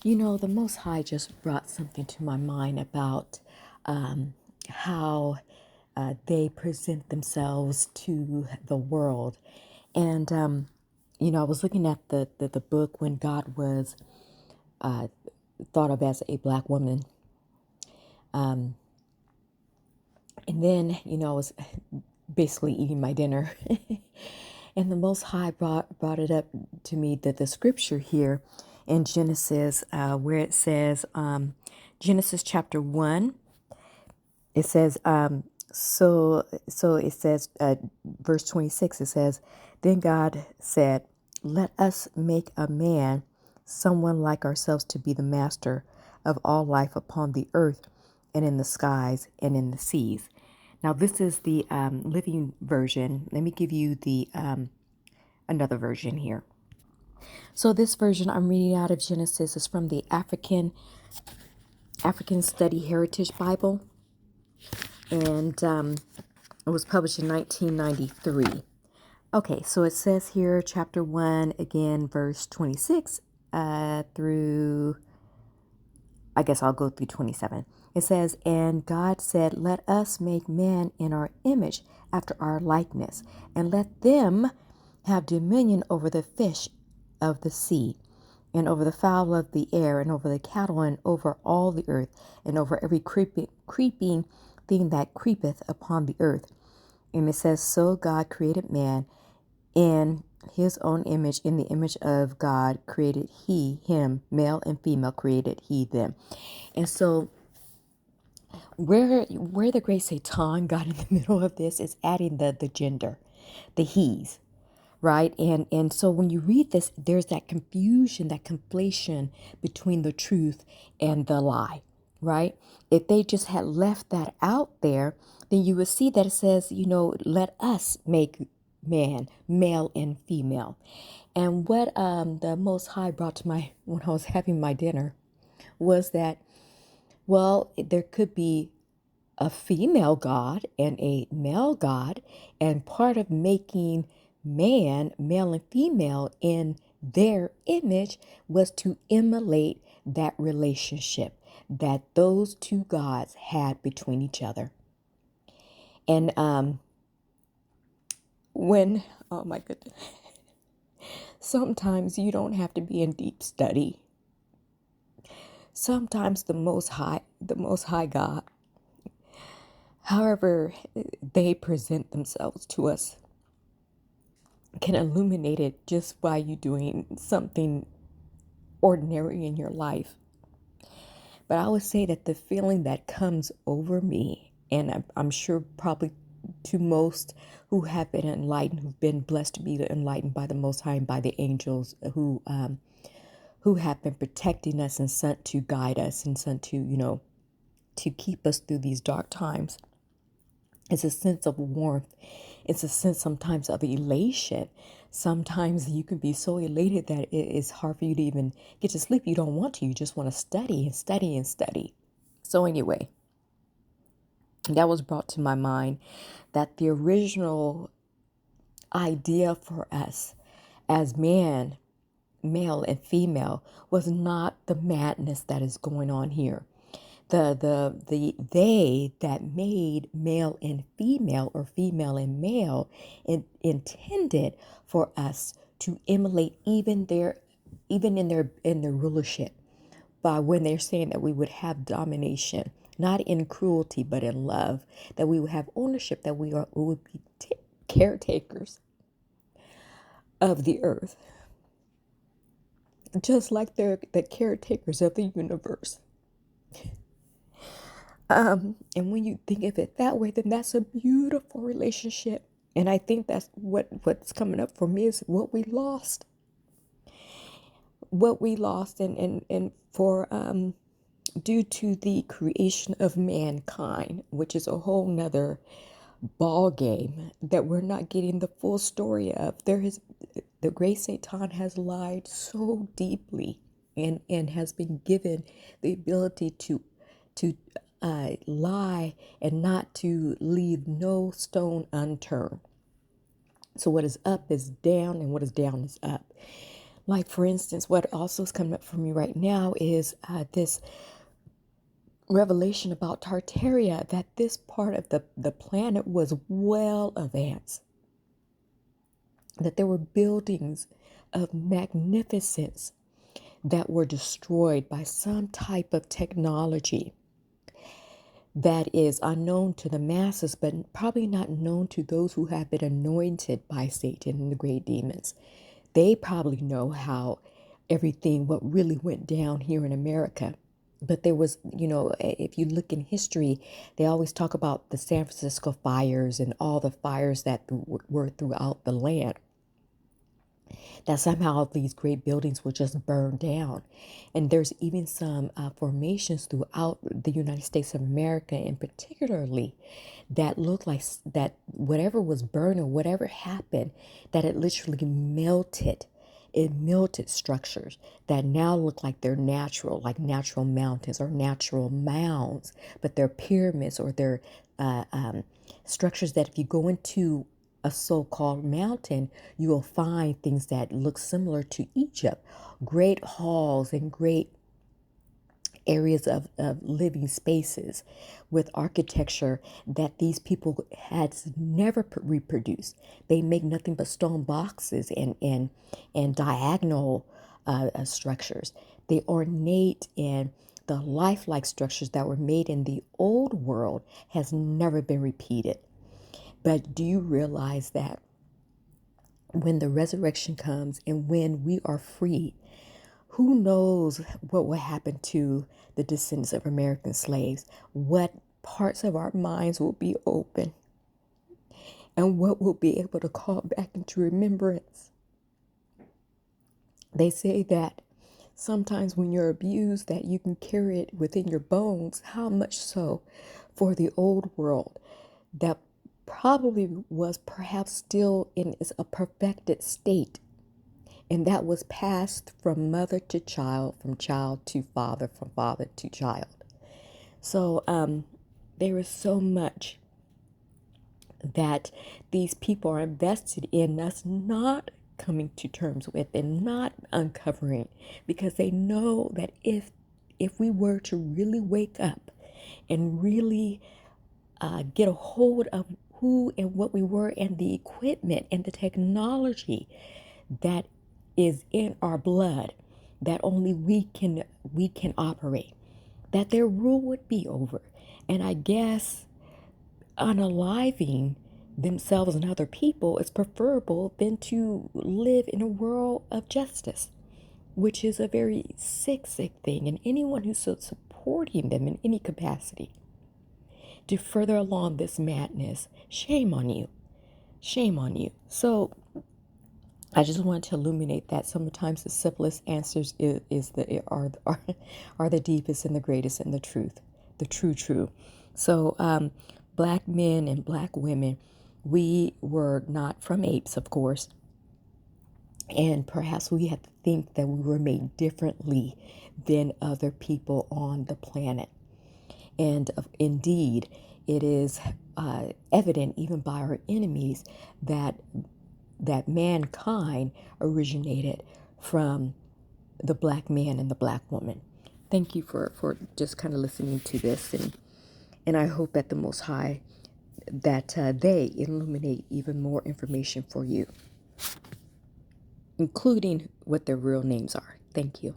The Most High just brought something to my mind about how they present themselves to the world. And, I was looking at the book when God was thought of as a black woman. And then, I was basically eating my dinner. And the Most High brought it up to me that the scripture here in Genesis, where it says, Genesis chapter 1, it says, so it says, verse 26, it says, then God said, let us make a man, someone like ourselves, to be the master of all life upon the earth and in the skies and in the seas. Now, this is the living version. Let me give you the another version here. So this version I'm reading out of Genesis is from the African Study Heritage Bible, and it was published in 1993. Okay, so it says here, chapter 1, again, verse 26 through, I guess I'll go through 27. It says, and God said, let us make man in our image, after our likeness, and let them have dominion over the fish of the sea, and over the fowl of the air, and over the cattle, and over all the earth, and over every creeping thing that creepeth upon the earth. And it says, so God created man in his own image, in the image of God created he him, male and female created he them. And so where the great Satan got in the middle of this is adding the gender, the he's, right? And so when you read this, there's that confusion, that conflation between the truth and the lie, right? If they just had left that out there, then you would see that it says, let us make man, male and female. And what the Most High brought to my, when I was having my dinner, was that, well, there could be a female God and a male God, and part of making man, male and female, in their image was to emulate that relationship that those two gods had between each other. And oh my goodness, sometimes you don't have to be in deep study. Sometimes the Most High God, however they present themselves to us, can illuminate it just by you doing something ordinary in your life. But I would say that the feeling that comes over me, and I'm sure probably to most who have been enlightened, who've been blessed to be enlightened by the Most High and by the angels who have been protecting us and sent to guide us and sent to, to keep us through these dark times. It's a sense of warmth. It's a sense sometimes of elation. Sometimes you can be so elated that it is hard for you to even get to sleep. You don't want to. You just want to study and study and study. So anyway, that was brought to my mind that the original idea for us as man, male and female, was not the madness that is going on here. They that made male and female, or female and male, intended for us to emulate even in their rulership, by when they're saying that we would have domination, not in cruelty but in love, that we would have ownership, that we would be caretakers of the earth, just like they're the caretakers of the universe. And when you think of it that way, then that's a beautiful relationship. And I think that's what's coming up for me, is what we lost. What we lost, and for due to the creation of mankind, which is a whole nother ball game that we're not getting the full story of. The great Satan has lied so deeply, and has been given the ability to lie, and not to leave no stone unturned. So what is up is down, and what is down is up. Like, for instance, what also is coming up for me right now is this revelation about Tartaria, that this part of the planet was well advanced, that there were buildings of magnificence that were destroyed by some type of technology that is unknown to the masses, but probably not known to those who have been anointed by Satan and the great demons. They probably know how everything, what really went down here in America. But there was, if you look in history, they always talk about the San Francisco fires and all the fires that were throughout the land, that somehow these great buildings were just burned down. And there's even some formations throughout the United States of America, and particularly that look like that whatever was burned or whatever happened, that it literally melted. It melted structures that now look like they're natural, like natural mountains or natural mounds, but they're pyramids, or they're structures that if you go into a so-called mountain, you will find things that look similar to Egypt, great halls and great areas of living spaces with architecture that these people had never reproduced. They make nothing but stone boxes and diagonal structures. The ornate and the lifelike structures that were made in the old world has never been repeated. But do you realize that when the resurrection comes and when we are free, who knows what will happen to the descendants of American slaves? What parts of our minds will be open, and what we'll be able to call back into remembrance? They say that sometimes when you're abused, that you can carry it within your bones. How much so for the old world that probably was perhaps still in a perfected state, and that was passed from mother to child, from child to father, from father to child. So there is so much that these people are invested in us not coming to terms with and not uncovering, because they know that if we were to really wake up and really get a hold of who and what we were, and the equipment and the technology that is in our blood, that only we can operate, that their rule would be over. And I guess unaliving themselves and other people is preferable than to live in a world of justice, which is a very sick thing. And anyone who's supporting them in any capacity to further along this madness, shame on you. Shame on you. So I just wanted to illuminate that sometimes the simplest answers are the deepest and the greatest and the truth, the true. So black men and black women, we were not from apes, of course, and perhaps we have to think that we were made differently than other people on the planet. And indeed, it is evident even by our enemies that mankind originated from the black man and the black woman. Thank you for just kind of listening to this, and I hope at the Most High that they illuminate even more information for you, including what their real names are. Thank you.